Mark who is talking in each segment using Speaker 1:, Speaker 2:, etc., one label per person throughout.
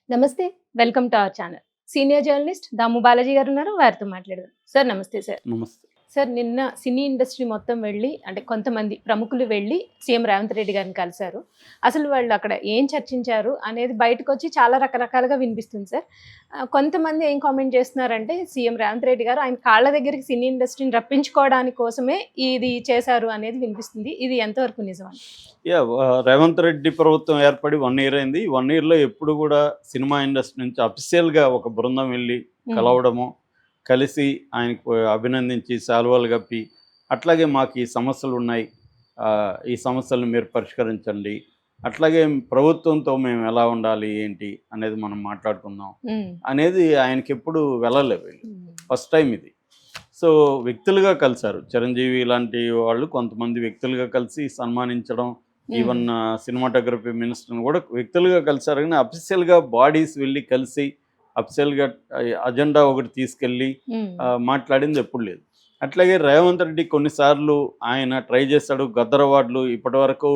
Speaker 1: నమస్తే. Welcome to our channel. Senior journalist Damu Balaji garu ఉన్నారు. వారితో మాట్లాడదాం. సార్ నమస్తే సార్.
Speaker 2: నమస్తే.
Speaker 1: సార్ నిన్న సినీ ఇండస్ట్రీ మొత్తం వెళ్ళి అంటే కొంతమంది ప్రముఖులు వెళ్ళి సీఎం రేవంత్ రెడ్డి గారిని కలిసారు. అసలు వాళ్ళు అక్కడ ఏం చర్చించారు అనేది బయటకొచ్చి చాలా రకరకాలుగా వినిపిస్తుంది సార్. కొంతమంది ఏం కామెంట్ చేస్తున్నారంటే సీఎం రేవంత్ రెడ్డి గారు ఆయన కాళ్ళ దగ్గరికి సినీ ఇండస్ట్రీని రప్పించుకోవడానికి కోసమే ఇది చేశారు అనేది వినిపిస్తుంది. ఇది ఎంతవరకు నిజం అండి?
Speaker 2: రేవంత్ రెడ్డి ప్రభుత్వం ఏర్పడి 1 ఇయర్ అయింది. 1 ఇయర్‌లో ఎప్పుడు కూడా సినిమా ఇండస్ట్రీ నుంచి అఫీషియల్‌గా ఒక బృందం వెళ్ళి కలవడము, కలిసి ఆయనకు అభినందించి శాలువాలు కప్పి, అట్లాగే మాకు ఈ సమస్యలున్నాయి, ఈ సమస్యలను మీరు పరిష్కరించండి, అట్లాగే ప్రభుత్వంతో మేము ఎలా ఉండాలి ఏంటి అనేది మనం మాట్లాడుకుందాం అనేది ఆయనకెప్పుడు వెళ్ళలేదు. ఫస్ట్ టైం ఇది. సో వ్యక్తులుగా కలిశారు. చిరంజీవి లాంటి వాళ్ళు కొంతమంది వ్యక్తులుగా కలిసి సన్మానించడం, ఈవెన్ సినిమాటోగ్రఫీ మినిస్టర్ని కూడా వ్యక్తులుగా కలిశారు. కానీ అఫీషియల్గా బాడీస్ వెళ్ళి కలిసి అఫీషియల్గా అజెండా ఒకటి తీసుకెళ్ళి మాట్లాడింది ఎప్పుడు లేదు. అట్లాగే రేవంత్ రెడ్డి కొన్నిసార్లు ఆయన ట్రై చేశాడు. గద్దర్ అవార్డులు ఇప్పటి వరకు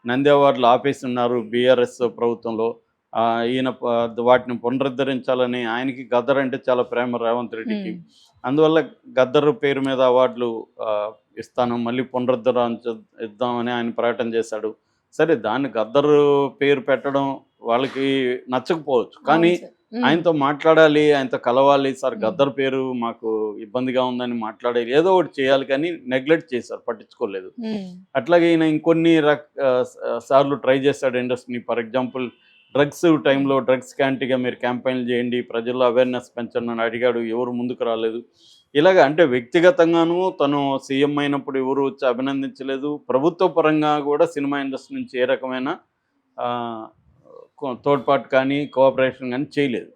Speaker 2: నంది అవార్డులు ఆపేసి ఉన్నారు బీఆర్ఎస్ ప్రభుత్వంలో. ఈయన వాటిని పునరుద్ధరించాలని, ఆయనకి గద్దర్ అంటే చాలా ప్రేమ రేవంత్ రెడ్డికి. అందువల్ల గద్దర్ పేరు మీద అవార్డులు ఇస్తాను, మళ్ళీ ఇద్దామని ఆయన ప్రకటన చేశాడు. సరే, దాన్ని గద్దర్ పేరు పెట్టడం వాళ్ళకి నచ్చకపోవచ్చు, కానీ ఆయనతో మాట్లాడాలి, ఆయనతో కలవాలి. సార్ గద్దర్ పేరు మాకు ఇబ్బందిగా ఉందని మాట్లాడాలి, ఏదో ఒకటి చేయాలి, కానీ నెగ్లెక్ట్ చేశారు, పట్టించుకోలేదు. అట్లాగే ఈయన ఇంకొన్ని సార్లు ట్రై చేశాడు ఇండస్ట్రీని. ఫర్ ఎగ్జాంపుల్ డ్రగ్స్ టైంలో డ్రగ్స్ క్యాంటీగా మీరు క్యాంపెయిన్లు చేయండి, ప్రజల్లో అవేర్నెస్ పెంచండి అని అడిగాడు, ఎవరు ముందుకు రాలేదు. ఇలాగ అంటే వ్యక్తిగతంగానూ తను సీఎం అయినప్పుడు ఎవరు వచ్చి అభినందించలేదు. ప్రభుత్వ పరంగా కూడా సినిమా ఇండస్ట్రీ నుంచి ఏ రకమైన తోడ్పాటు కానీ కోఆపరేషన్ కానీ చేయలేదు.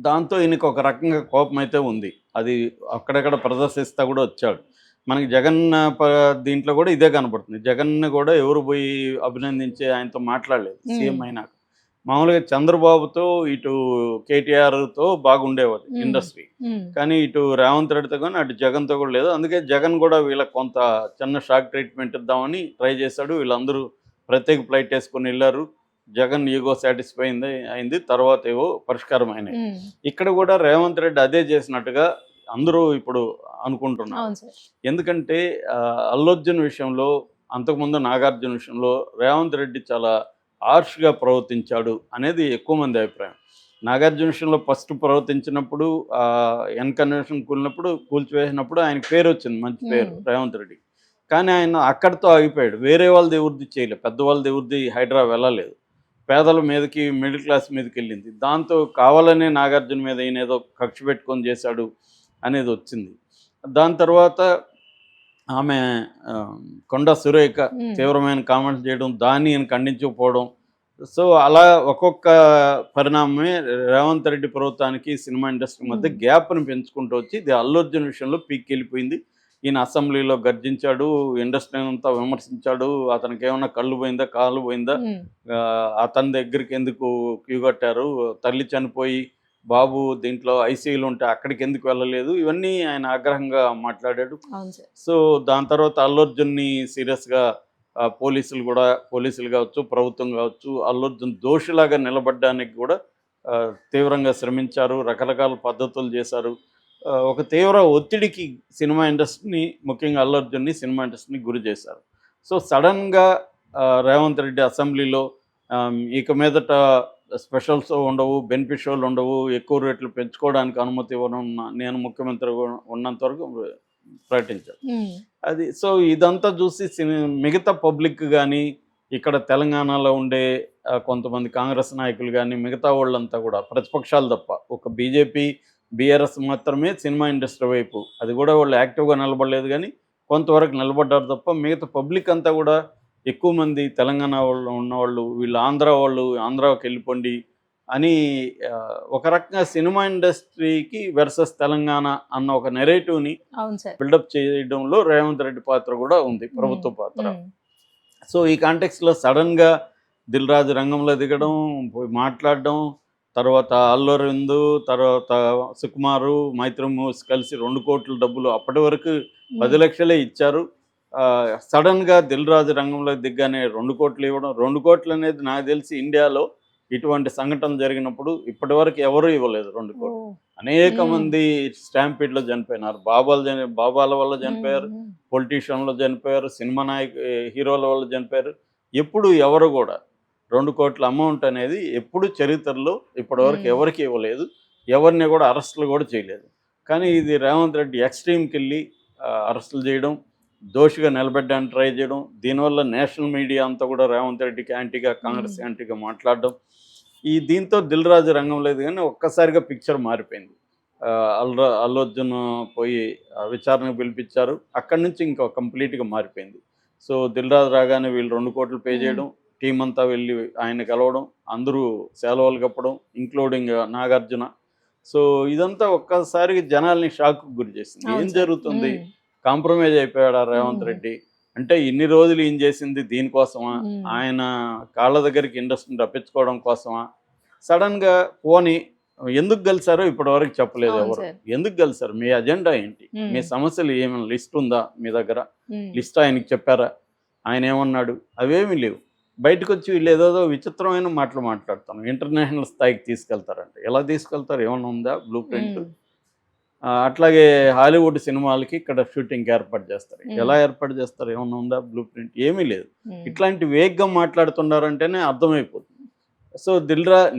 Speaker 2: దాంతో ఈయనకు ఒక రకంగా కోపం అయితే ఉంది. అది అక్కడక్కడ ప్రదర్శిస్తా కూడా వచ్చాడు. మనకి జగన్ దీంట్లో కూడా ఇదే కనపడుతుంది. జగన్ని కూడా ఎవరు పోయి అభినందించి ఆయనతో మాట్లాడలేదు సీఎం అయినాక. మామూలుగా చంద్రబాబుతో ఇటు కేటీఆర్తో బాగుండేవాడు ఇండస్ట్రీ, కానీ ఇటు రేవంత్ రెడ్డితో కానీ అటు జగన్తో కూడా లేదు. అందుకే జగన్ కూడా వీళ్ళకి కొంత చిన్న షాక్ ట్రీట్మెంట్ ఇద్దామని ట్రై చేశాడు. వీళ్ళందరూ ప్రత్యేక ఫ్లైట్ వేసుకొని వెళ్ళారు. జగన్ ఈగో సాటిస్ఫై అయింది, తర్వాత ఏవో పరిష్కారం అయినాయి. ఇక్కడ కూడా రేవంత్ రెడ్డి అదే చేసినట్టుగా అందరూ ఇప్పుడు అనుకుంటున్నారు. ఎందుకంటే అల్లు అర్జున్ విషయంలో, అంతకుముందు నాగార్జున విషయంలో రేవంత్ రెడ్డి చాలా హార్ష్గా ప్రవర్తించాడు అనేది ఎక్కువ మంది అభిప్రాయం. నాగార్జున విషయంలో ఫస్ట్ ప్రవర్తించినప్పుడు ఎన్కన్వెన్షన్ కూల్చివేసినప్పుడు ఆయనకు పేరు వచ్చింది, మంచి పేరు రేవంత్ రెడ్డి. కానీ ఆయన అక్కడితో ఆగిపోయాడు. వేరే వాళ్ళది ఎవరిది చేయలేదు, పెద్దవాళ్ళది ఎవరిది హైడ్రా వెళ్ళలేదు. పేదల మీదకి, మిడిల్ క్లాస్ మీదకి వెళ్ళింది. దాంతో కావాలనే నాగార్జున మీద ఈయన ఏదో కక్ష పెట్టుకొని చేశాడు అనేది వచ్చింది. దాని తర్వాత ఆమె కొండా సురేఖ తీవ్రమైన కామెంట్స్ చేయడం, దాన్ని ఈయన ఖండించకపోవడం. సో అలా ఒక్కొక్క పరిణామమే రేవంత్ రెడ్డి ప్రభుత్వానికి సినిమా ఇండస్ట్రీ మధ్య గ్యాప్ను పెంచుకుంటూ వచ్చి ఇది అల్లు అర్జున్ విషయంలో పీక్ వెళ్ళిపోయింది. ఈయన అసెంబ్లీలో గర్జించాడు, ఇండస్ట్రీని అంతా విమర్శించాడు. అతనికి ఏమన్నా కళ్ళు పోయిందా, కాళ్ళు పోయిందా, అతని దగ్గరికి ఎందుకు క్యూ కట్టారు, తల్లి చనిపోయి బాబు దీంట్లో ఐసీయూలు ఉంటే అక్కడికి ఎందుకు వెళ్ళలేదు, ఇవన్నీ ఆయన ఆగ్రహంగా మాట్లాడాడు. సో దాని తర్వాత అల్లు అర్జున్ని సీరియస్గా పోలీసులు కావచ్చు, ప్రభుత్వం కావచ్చు, అల్లు అర్జున్ దోషిలాగా నిలబడడానికి కూడా తీవ్రంగా శ్రమించారు, రకరకాల పద్ధతులు చేశారు. ఒక తీవ్ర ఒత్తిడికి సినిమా ఇండస్ట్రీని, ముఖ్యంగా అల్లు అర్జున్ని సినిమా ఇండస్ట్రీని గురి చేశారు. సో సడన్గా రేవంత్ రెడ్డి అసెంబ్లీలో ఇక మీదట స్పెషల్ షో ఉండవు, బెనిఫిట్ షోలు ఉండవు, ఎక్కువ రేట్లు పెంచుకోవడానికి అనుమతి ఇవ్వను, నేను ముఖ్యమంత్రి ఉన్నంత వరకు ప్రకటించాడు. అది సో ఇదంతా చూసి మిగతా పబ్లిక్ కానీ, ఇక్కడ తెలంగాణలో ఉండే కొంతమంది కాంగ్రెస్ నాయకులు కానీ, మిగతా వాళ్ళంతా కూడా, ప్రతిపక్షాలు తప్ప, ఒక బీజేపీ బీఆర్ఎస్ మాత్రమే సినిమా ఇండస్ట్రీ వైపు, అది కూడా వాళ్ళు యాక్టివ్గా నిలబడలేదు, కానీ కొంతవరకు నిలబడ్డారు తప్ప మిగతా పబ్లిక్ అంతా కూడా ఎక్కువ మంది తెలంగాణ వాళ్ళు ఉన్నవాళ్ళు, వీళ్ళు ఆంధ్రాకి వెళ్ళిపోండి అని ఒక రకంగా సినిమా ఇండస్ట్రీకి వర్సెస్ తెలంగాణ అన్న ఒక నెరేటివ్ని బిల్డప్ చేయడంలో రేవంత్ రెడ్డి పాత్ర కూడా ఉంది, ప్రభుత్వ పాత్ర. సో ఈ కాంటెక్స్లో సడన్గా దిల్ రాజు రంగంలో దిగడం, మాట్లాడడం, తర్వాత అల్లు అరవింద్, తర్వాత సుకుమారు, మైత్రి మూవీస్ కలిసి 2 కోట్ల డబ్బులు అప్పటి వరకు 10 లక్షలే ఇచ్చారు. సడన్గా దిల్ రాజు రంగంలో దిగ్గానే 2 కోట్లు ఇవ్వడం. 2 కోట్లు అనేది నాకు తెలిసి ఇండియాలో ఇటువంటి సంఘటనలు జరిగినప్పుడు ఇప్పటివరకు ఎవరు ఇవ్వలేదు 2 కోట్లు. అనేక మంది స్టాంపీడ్లో చనిపోయినారు. బాబాల వల్ల చనిపోయారు, పొలిటీషియన్లు చనిపోయారు, సినిమా హీరోల వల్ల చనిపోయారు. ఎప్పుడు ఎవరు కూడా 2 కోట్ల అమౌంట్ అనేది ఎప్పుడు చరిత్రలో ఇప్పటివరకు ఎవరికి ఇవ్వలేదు. ఎవరిని కూడా అరెస్టులు కూడా చేయలేదు. కానీ ఇది రేవంత్ రెడ్డి ఎక్స్ట్రీమ్కి వెళ్ళి అరెస్టులు చేయడం, దోషిగా నిలబెట్టడానికి ట్రై చేయడం, దీనివల్ల నేషనల్ మీడియా అంతా కూడా రేవంత్ రెడ్డికి యాంటీగా, కాంగ్రెస్ యాంటీగా మాట్లాడడం, దీంతో దిల్ రాజు రంగం లేదు. కానీ ఒక్కసారిగా పిక్చర్ మారిపోయింది. అల్లు అర్జున్ పోయి విచారణకు పిలిపించారు. అక్కడి నుంచి ఇంకా కంప్లీట్గా మారిపోయింది. సో దిల్ రాజు రాగానే వీళ్ళు 2 కోట్లు పే చేయడం, టీం అంతా వెళ్ళి ఆయన కలవడం, అందరూ సెలవులు కప్పడం, ఇంక్లూడింగ్ నాగార్జున. సో ఇదంతా ఒక్కసారిగా జనాల్ని షాక్కు గురి చేసింది. ఏం జరుగుతుంది? కాంప్రమైజ్ అయిపోయాడా రేవంత్ రెడ్డి? అంటే ఇన్ని రోజులు ఏం చేసింది దీనికోసమా? ఆయన కాళ్ళ దగ్గరికి ఇండస్ట్రీని రప్పించుకోవడం కోసమా? సడన్గా పోనీ ఎందుకు కలిసారో ఇప్పటివరకు చెప్పలేదు ఎవరు. ఎందుకు కలిసారు? మీ అజెండా ఏంటి? మీ సమస్యలు ఏమైనా లిస్ట్ ఉందా మీ దగ్గర? లిస్ట్ ఆయనకి చెప్పారా? ఆయన ఏమన్నాడు? అవేమీ లేవు. బయటకు వచ్చి వీళ్ళు ఏదో విచిత్రమైన మాటలు మాట్లాడతాను. ఇంటర్నేషనల్ స్థాయికి తీసుకెళ్తారంటే ఎలా తీసుకెళ్తారు? ఏమైనా ఉందా బ్లూ ప్రింట్? అట్లాగే హాలీవుడ్ సినిమాలకి ఇక్కడ షూటింగ్ ఏర్పాటు చేస్తారు. ఎలా ఏర్పాటు చేస్తారు? ఏమన్నా ఉందా బ్లూ ప్రింట్? ఏమీ లేదు. ఇట్లాంటి వేగంగా మాట్లాడుతున్నారంటేనే అర్థమైపోతుంది. సో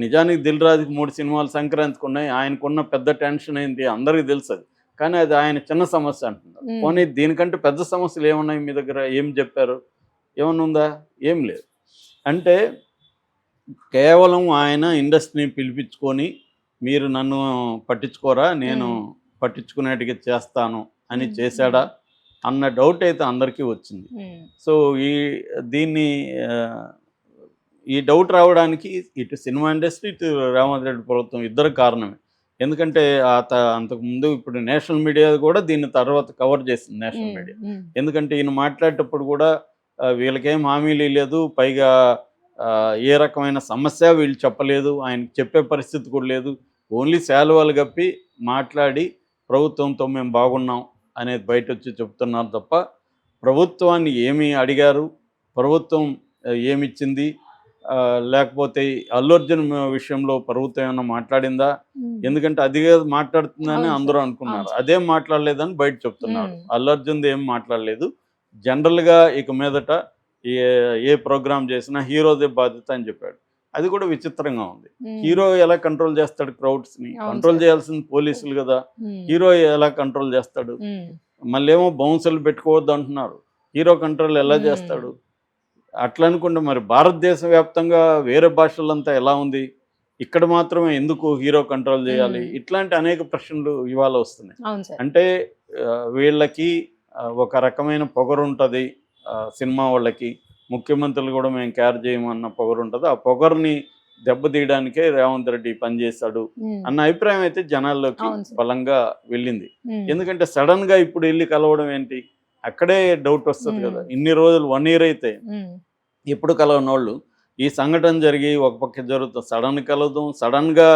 Speaker 2: నిజానికి దిల్ రాజుకి 3 సినిమాలు సంక్రాంతికి ఉన్నాయి. ఆయనకున్న పెద్ద టెన్షన్ ఏంటి అందరికీ తెలుసు అది. కానీ అది ఆయన చిన్న సమస్య అంటున్నారు. పోనీ దీనికంటే పెద్ద సమస్యలు ఏమున్నాయి మీ దగ్గర? ఏం చెప్పారు? ఏమన్నా ఉందా? ఏం లేదు. అంటే కేవలం ఆయన ఇండస్ట్రీని పిలిపించుకొని మీరు నన్ను పట్టించుకోరా, నేను పట్టించుకునేట్టుగా చేస్తాను అని చేశాడా అన్న డౌట్ అయితే అందరికీ వచ్చింది. సో ఈ డౌట్ రావడానికి ఇటు సినిమా ఇండస్ట్రీ, ఇటు రేవంత్ రెడ్డి ప్రభుత్వం ఇద్దరు కారణమే. ఎందుకంటే అంతకుముందు ఇప్పుడు నేషనల్ మీడియా కూడా దీన్ని తర్వాత కవర్ చేసింది నేషనల్ మీడియా. ఎందుకంటే ఈయన మాట్లాడేటప్పుడు కూడా వీళ్ళకేం హామీలు లేదు, పైగా ఏ రకమైన సమస్య వీళ్ళు చెప్పలేదు, ఆయనకి చెప్పే పరిస్థితి కూడా లేదు. ఓన్లీ శాలువాలు కప్పి మాట్లాడి ప్రభుత్వంతో మేము బాగున్నాం అనేది బయట వచ్చి చెప్తున్నారు తప్ప ప్రభుత్వాన్ని ఏమి అడిగారు, ప్రభుత్వం ఏమిచ్చింది, లేకపోతే అల్లు అర్జున్ విషయంలో ప్రభుత్వం ఏమన్నా మాట్లాడిందా? ఎందుకంటే అదిగా మాట్లాడుతుందని అందరూ అనుకున్నారు. అదేం మాట్లాడలేదని బయట చెప్తున్నారు. అల్లు అర్జున్ది ఏం మాట్లాడలేదు. జనరల్గా ఇక మీదట ఏ ప్రోగ్రామ్ చేసినా హీరోదే బాధ్యత అని చెప్పాడు. అది కూడా విచిత్రంగా ఉంది. హీరో ఎలా కంట్రోల్ చేస్తాడు క్రౌడ్స్ని? కంట్రోల్ చేయాల్సింది పోలీసులు కదా. హీరో ఎలా కంట్రోల్ చేస్తాడు? మళ్ళీ ఏమో బౌన్సర్లు పెట్టుకోవద్దు అంటున్నారు. హీరో కంట్రోల్ ఎలా చేస్తాడు? అట్లా అనుకుంటే మరి భారతదేశ వ్యాప్తంగా వేరే భాషలంతా ఎలా ఉంది? ఇక్కడ మాత్రమే ఎందుకు హీరో కంట్రోల్ చేయాలి? ఇట్లాంటి అనేక ప్రశ్నలు ఇవాళ వస్తున్నాయి. అంటే వీళ్ళకి ఒక రకమైన పొగరు ఉంటుంది సినిమా వాళ్ళకి. ముఖ్యమంత్రులు కూడా మేము కేర్ చేయమన్న పొగరు ఉంటుంది. ఆ పొగరుని దెబ్బతీయడానికే రేవంత్ రెడ్డి పనిచేశాడు అన్న అభిప్రాయం అయితే జనాల్లోకి బలంగా వెళ్ళింది. ఎందుకంటే సడన్గా ఇప్పుడు వెళ్ళి కలవడం ఏంటి? అక్కడే డౌట్ వస్తుంది కదా. ఇన్ని రోజులు 1 year అయితే ఎప్పుడు కలవనోళ్ళు ఈ సంఘటన జరిగి ఒక పక్క జరుగుతుంది, సడన్ కలవడం, సడన్గా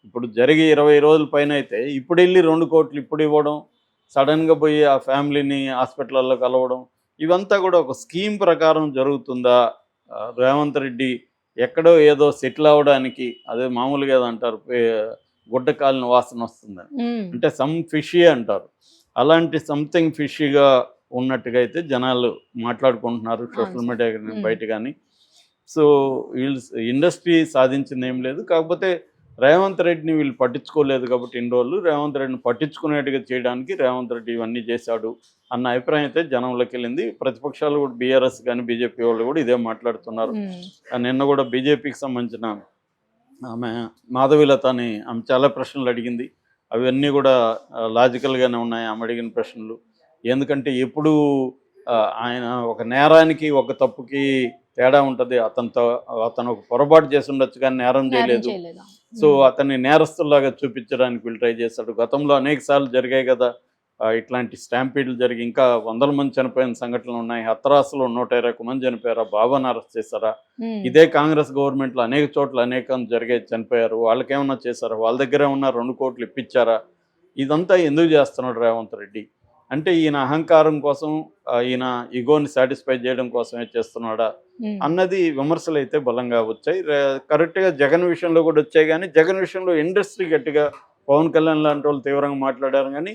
Speaker 2: ఇప్పుడు జరిగి 20 రోజుల పైన అయితే ఇప్పుడు వెళ్ళి 2 కోట్లు ఇప్పుడు ఇవ్వడం, సడన్గా పోయి ఆ ఫ్యామిలీని హాస్పిటల్లో కలవడం, ఇవంతా కూడా ఒక స్కీమ్ ప్రకారం జరుగుతుందా? రేవంత్ రెడ్డి ఎక్కడో ఏదో సెటిల్ అవ్వడానికి, అదే మామూలుగా ఏదో అంటారు గుడ్డ కాలిన వాసన వస్తుందని, అంటే సమ్ ఫిషీ అంటారు. అలాంటి సంథింగ్ ఫిషీగా ఉన్నట్టుగా అయితే జనాలు మాట్లాడుకుంటున్నారు సోషల్ మీడియా బయట. కానీ సో వీళ్ళు ఇండస్ట్రీ సాధించింది ఏం లేదు. కాకపోతే రేవంత్ రెడ్డిని వీళ్ళు పట్టించుకోలేదు కాబట్టి ఇన్ని రోజులు రేవంత్ రెడ్డిని పట్టించుకునేట్టుగా చేయడానికి రేవంత్ రెడ్డి ఇవన్నీ చేశాడు అన్న అభిప్రాయం అయితే జనంలోకి వెళ్ళింది. ప్రతిపక్షాలు కూడా బీఆర్ఎస్ కానీ బీజేపీ వాళ్ళు కూడా ఇదే మాట్లాడుతున్నారు. నిన్న కూడా బీజేపీకి సంబంధించిన ఆమె మాధవీలత అని ఆమె చాలా ప్రశ్నలు అడిగింది. అవన్నీ కూడా లాజికల్గానే ఉన్నాయి ఆమె అడిగిన ప్రశ్నలు. ఎందుకంటే ఎప్పుడు ఆయన ఒక నేరానికి ఒక తప్పుకి తేడా ఉంటుంది. అతను ఒక పొరపాటు చేసి ఉండొచ్చు కానీ నేరం చేయలేదు. సో అతన్ని నేరస్తుల్లాగా చూపించడానికి వీళ్ళు ట్రై చేశాడు. గతంలో అనేక సార్లు జరిగాయి కదా ఇట్లాంటి స్టాంపీడ్లు జరిగి, ఇంకా 100 మంది చనిపోయిన సంఘటనలు ఉన్నాయి. హత్రాసులో 121 మంది చనిపోయారా? బాబాను అరెస్ట్ చేశారా? ఇదే కాంగ్రెస్ గవర్నమెంట్లో అనేక చోట్ల అనేక జరిగే చనిపోయారు. వాళ్ళకేమన్నా చేశారా? వాళ్ళ దగ్గర ఉన్న 2 కోట్లు ఇప్పించారా? ఇదంతా ఎందుకు చేస్తున్నాడు రేవంత్ రెడ్డి? అంటే ఈయన అహంకారం కోసం ఈయన ఈగోని సాటిస్ఫై చేయడం కోసమే చేస్తున్నాడా అన్నది విమర్శలు అయితే బలంగా వచ్చాయి. కరెక్ట్గా జగన్ విషయంలో కూడా వచ్చాయి, కానీ జగన్ విషయంలో ఇండస్ట్రీ గట్టిగా పవన్ కళ్యాణ్ లాంటి వాళ్ళు తీవ్రంగా మాట్లాడారు, కానీ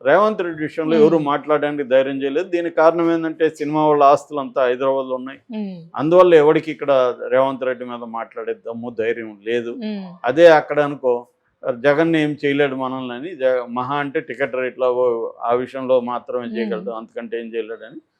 Speaker 2: రేవంత్ రెడ్డి విషయంలో ఎవరు మాట్లాడడానికి ధైర్యం చేయలేదు. దీనికి కారణం ఏంటంటే సినిమా వాళ్ళ ఆస్తులు అంతా హైదరాబాద్లో ఉన్నాయి. అందువల్ల ఎవరికి ఇక్కడ రేవంత్ రెడ్డి మీద మాట్లాడే దమ్ము ధైర్యం లేదు. అదే అక్కడ అనుకో జగన్ ఏం చేయలేడు మనల్ని అని, మహా అంటే టికెట్ రేట్లో ఆ విషయంలో మాత్రమే చేయగలడు, అంతకంటే ఏం చేయలేడు అని